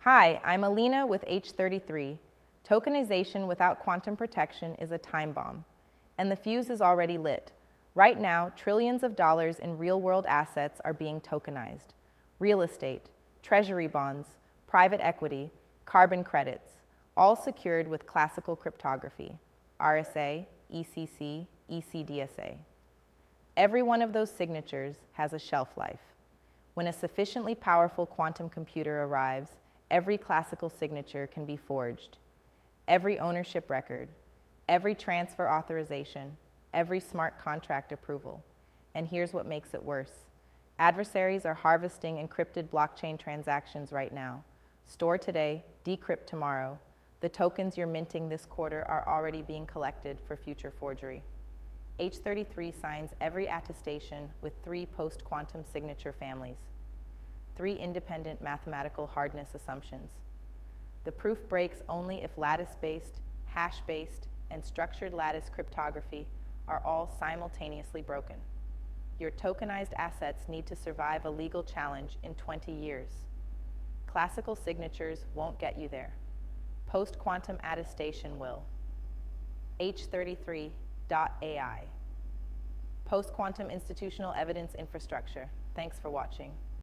Hi, I'm Alina with H33. Tokenization without quantum protection is a time bomb, and the fuse is already lit. Right now, trillions of dollars in real-world assets are being tokenized. Real estate, treasury bonds, private equity, carbon credits, all secured with classical cryptography, RSA, ECC, ECDSA. Every one of those signatures has a shelf life. When a sufficiently powerful quantum computer arrives, every classical signature can be forged. Every ownership record, every transfer authorization, every smart contract approval. And here's what makes it worse. Adversaries are harvesting encrypted blockchain transactions right now. Store today, decrypt tomorrow. The tokens you're minting this quarter are already being collected for future forgery. H33 signs every attestation with 3 post-quantum signature families, 3 independent mathematical hardness assumptions. The proof breaks only if lattice-based, hash-based, and structured lattice cryptography are all simultaneously broken. Your tokenized assets need to survive a legal challenge in 20 years. Classical signatures won't get you there. Post-quantum attestation will. H33.ai. Post-quantum institutional evidence infrastructure. Thanks for watching.